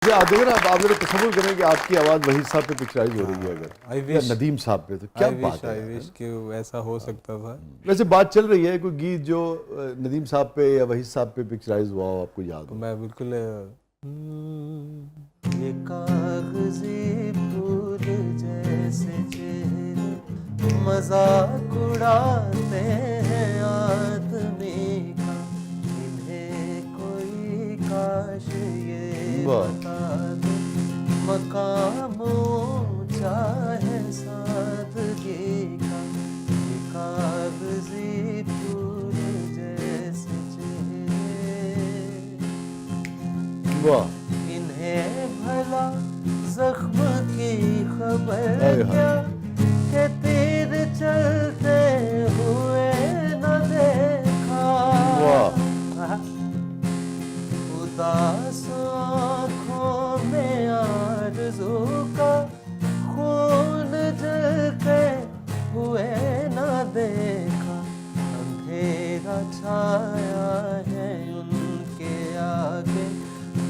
आप देखें ना, आप जरा तसव्वुर करें कि आपकी आवाज़ वही साहब पे पिक्चराइज हो रही है अगर, या नदीम साहब पे, तो क्या बात है। आई विश कि ऐसा हो सकता था। वैसे बात चल रही है कोई गीत जो नदीम साहब पे या वही साहब पे पिक्चराइज हुआ हो, आपको याद हो? मैं बिल्कुल ये कागज़ी फूल जैसे चेहरे मजाक उड़ाते हैं आदमी का, इन्हें कोई काश ये बता दे मकाम ऊंचा है सादगी का। ये कागज़ी फूल जैसे चेहरे, वाह, भला जख्म की खबर क्या कि तीर चलते हुए न देखा। उदास आँखों में आरज़ू का खून जलते हुए न देखा। अंधेरा छाया है उनके आगे,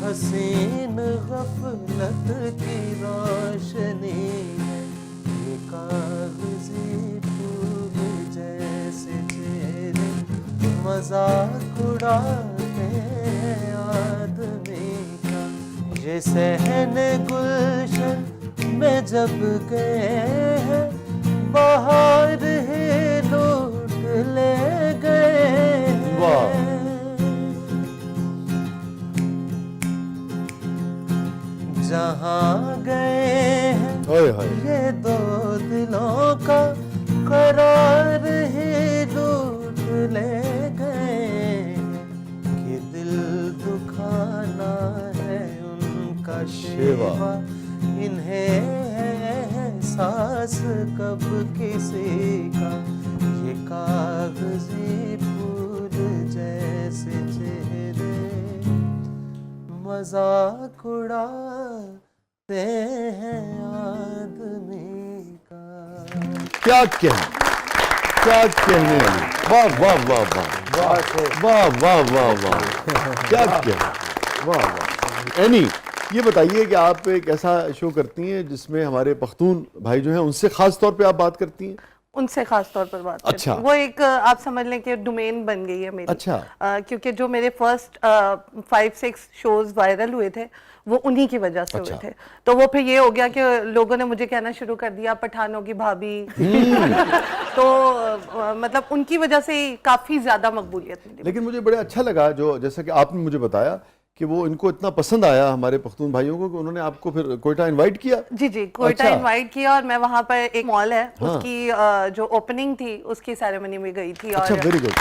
हसीन गफलत की रोशनी है। ये कागज़ी फूल जैसे चेहरे मजाक उड़ाते हैं आदमी का। ये सहने गुलशन में जब गए हैं, बाहर ही लूट ले गए हैं। जहाँ गए हैं ये दो दिलों का करार ही लूट ले गए हैं। कि दिल दुखाना है उनका शेवा, इन्हें है एहसास कब किसी का। ये कागज़ी फूल जैसे चेहरे मजाक उड़ाते हैं आदमी का। क्या कहने, क्या कहने वाली, वाह वाह वाह वाह वाह वाह वाह वाह, क्या कहने, वाह वाह। एनी, ये बताइए कि आप एक ऐसा शो करती हैं जिसमें हमारे पख्तून भाई जो हैं उनसे खास तौर पे आप बात करती हैं? उनसे खास तौर पर बात अच्छा, वो एक आप समझ लें कि डोमेन बन गई है मेरी। अच्छा, क्योंकि जो मेरे फर्स्ट 5-6 शोज वायरल हुए थे वो उन्हीं की वजह से हुए थे। तो वो फिर ये हो गया कि लोगों ने मुझे कहना शुरू कर दिया पठानों की भाभी। तो मतलब उनकी वजह से काफी ज्यादा मकबूलियत मिली। लेकिन मुझे बड़ा अच्छा लगा जो, जैसा कि आपने मुझे बताया कि वो इनको इतना पसंद आया हमारे पख्तून भाइयों को कि उन्होंने आपको फिर कोयटा इनवाइट किया। जी जी, कोयटा इनवाइट किया और मैं वहां पर एक मॉल है उसकी जो ओपनिंग थी उसकी सेरेमनी में गई थी। अच्छा, और वेरी गुड।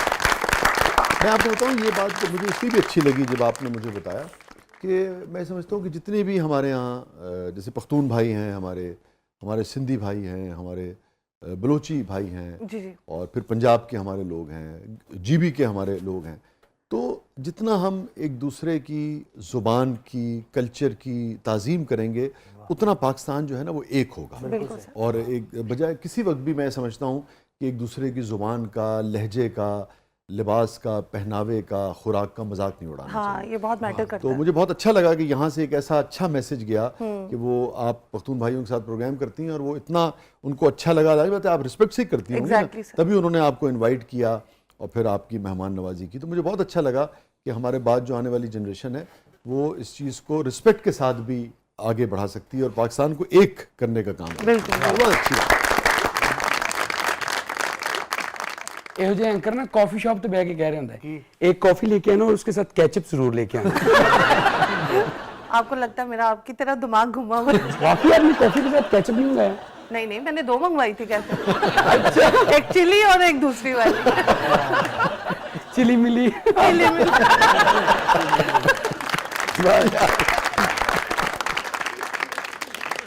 मैं आपको बताऊं, ये बात तो मुझे इसलिए भी अच्छी लगी जब आपने मुझे बताया कि मैं समझता हूँ कि जितने भी हमारे यहाँ जैसे पख्तून भाई हैं, हमारे सिंधी भाई हैं, हमारे बलोची भाई हैं, जी जी, और फिर पंजाब के हमारे लोग हैं, जीबी के हमारे लोग हैं, तो जितना हम एक दूसरे की ज़ुबान की, कल्चर की ताज़ीम करेंगे उतना पाकिस्तान जो है ना वो एक होगा। और एक बजाय किसी वक्त भी मैं समझता हूँ कि एक दूसरे की ज़ुबान का, लहजे का, लिबास का, पहनावे का, खुराक का मजाक नहीं उड़ाना चाहिए। ये बहुत मैटर करता तो है। मुझे बहुत अच्छा लगा कि यहाँ से एक ऐसा अच्छा मैसेज गया कि वो आप पख्तून भाइयों के साथ प्रोग्राम करती हैं और वो इतना उनको अच्छा लगा। जाहिर बात है आप रिस्पेक्ट से ही करती होंगी ना, तभी उन्होंने आपको इन्वाइट किया और फिर आपकी मेहमान नवाजी की। तो मुझे बहुत अच्छा लगा कि हमारे बाद जो आने वाली जनरेशन है वो इस चीज़ को रिस्पेक्ट के साथ भी आगे बढ़ा सकती है और पाकिस्तान को एक करने का काम। बिल्कुल, बहुत अच्छी बात। ਇਹੋ ਜਿਹੇ ਐਂਕਰ ਨਾ ਕਾਫੀ ਸ਼ਾਪ ਤੇ ਬਹਿ ਕੇ ਕਹਿ ਰਹੇ ਹੁੰਦਾ ਹੈ एक कॉफी लेके आना और उसके साथ केचप जरूर लेके आना। आपको लगता है मेरा आपकी तरह दिमाग घुमा हुआ है? वाकई आपने कॉफी के साथ केचप नहीं मंगाया? नहीं नहीं, मैंने 2 मंगवाई थी कहते। एक चिली और एक दूसरी वाली। चिली मिली।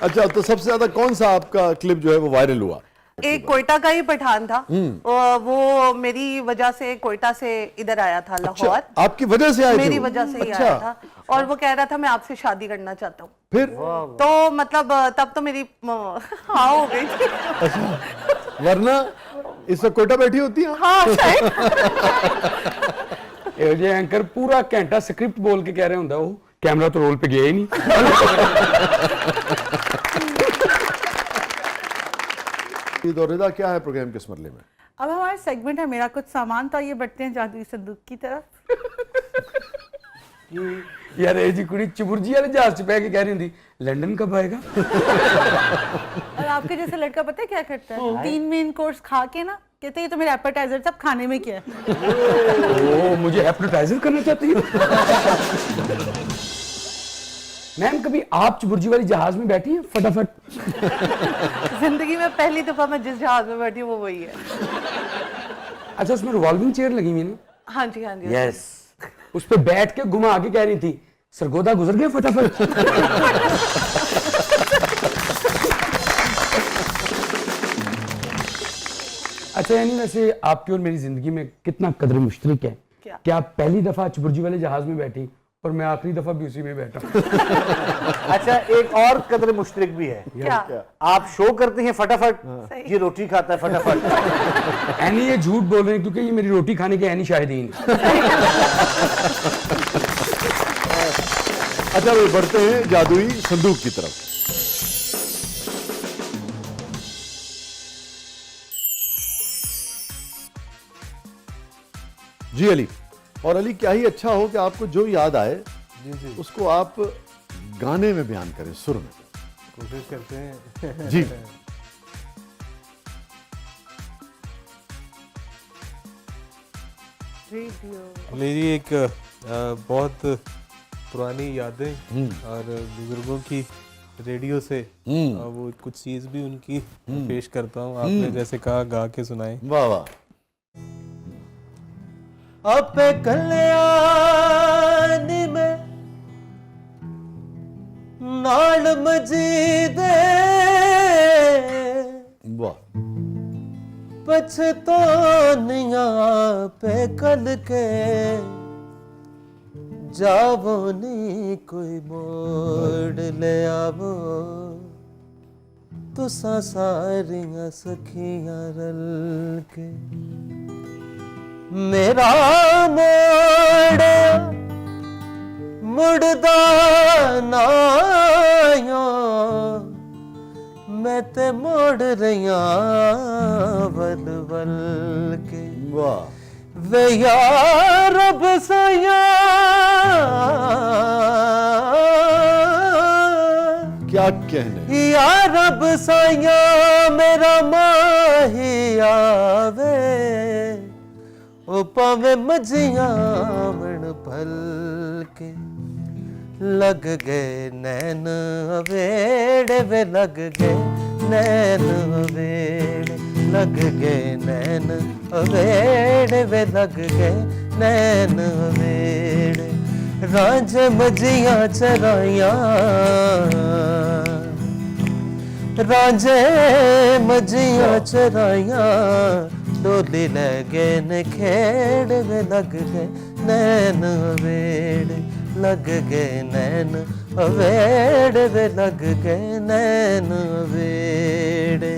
अच्छा, तो सबसे ज्यादा कौन सा आपका क्लिप जो है वो वायरल हुआ? एक कोयटा का ही पठान था, वो मेरी वजह से कोयटा से इधर आया था लाहौर। अच्छा, आपकी वजह से आया? मेरी वजह से ही आया था और वो कह रहा था मैं आपसे शादी करना चाहता हूँ। फिर तो मतलब तब तो मेरी हाँ हो गई थी। अच्छा, वरना इस वक्त कोयटा बैठी होती है? हाँ शायद। ਇਹੋ ਜਿਹੇ ਐਂਕਰ ਪੂਰਾ ਘੰਟਾ ਸਕ੍ਰਿਪਟ ਬੋਲ ਕੇ ਕਹਿ ਰਹੇ ਹੁੰਦਾ ਉਹ कैमरा तो रोल पे गया ही नहीं। और रिदा, क्या है प्रोग्राम के इस मरले में? अब हमारा सेगमेंट है मेरा कुछ सामान, तो ये बढ़ते हैं जादुई संदूक की तरफ। यार ये जी कुड़ी चुबुर्जी वाले जहाज च बैठ के कह रही थी लंदन कब आएगा। और आपके जैसे लड़का पता है क्या करता है, 3 मेन कोर्स खा के ना कहते हैं ये तो मेरा एपेटाइजर सब खाने में क्या है। ओ मुझे एप्रोटाइजर करना चाहती है। मैम कभी आप चुबुर्जी वाली जहाज में बैठी हैं फटाफट? जिंदगी में पहली दफा मैं जिस जहाज में बैठी हूँ वो वही है। अच्छा उसमें रिवॉल्विंग चेयर लगी हुई है ना? हाँ जी, हाँ जी। यस, उस पे बैठ के घुमा के कह रही थी सरगोदा गुजर गया फटाफट। अच्छा यानी वैसे आपकी और मेरी जिंदगी में कितना कदर मुश्तरक है कि आप पहली दफा चुबुर्जी वाले जहाज में बैठी और मैं आखिरी दफा भी उसी में बैठा। अच्छा एक और कदर मुश्तरक भी है, क्या? आप शो करते हैं फटाफट, ये रोटी खाता है फटाफट। एनी ये झूठ बोल रहे हैं क्योंकि ये मेरी रोटी खाने के एनी शाहिदीन। अच्छा वे बढ़ते हैं जादुई संदूक की तरफ। जी अली, और अली क्या ही अच्छा हो कि आपको जो याद आए उसको आप गाने में बयान करें, सुर में। कोशिश करते हैं। जी मेरी एक बहुत पुरानी यादें और बुजुर्गों की रेडियो से वो कुछ चीज भी उनकी पेश करता हूँ। आपने जैसे कहा गा के सुनाए। वाह वाह। अपे कल्याणी में नाल मजीदे वाह। पछतानिया पे कल के जावो नी कोई मोड़ ले आवो, तुसा सारियां सखियां रल के मेरा मोड़ मुड़दा नाया, मैं ते मोड़ रहिया वल वल के। वाह। वे यार रब सया क्या कहने। यार रब सया मेरा माही आवे, ओ पावे मजियां मन भल के। लग गए नैन अवेड़े वे लग गए नैन अवेड़े, लग गए नैन अवेड़े वे लग गए नैन अवेड़े। रांझे मजियां चराइयां, रांझे मजियां चराइयां, डोली लगे न खेड़ वे लग गए नैन अवेड़े, लग गए नैन अवेड़े वे लग गए नैन अवेड़े।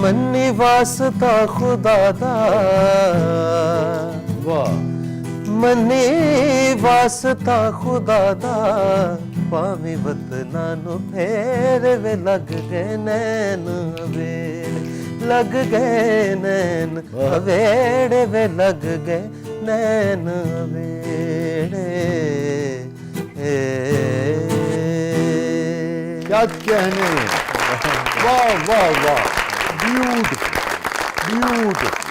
मन्नी वास्ता खुदा दा, वाह। मन्नी वास्ता खुदा दा, पावी वतना नु फेर वे लग गए नैन अवेड़े, लग गए नैन अवेड़े वे लग गए नैन अवेड़े। क्या कहने। वाह वाह वाह। Beautiful beautiful.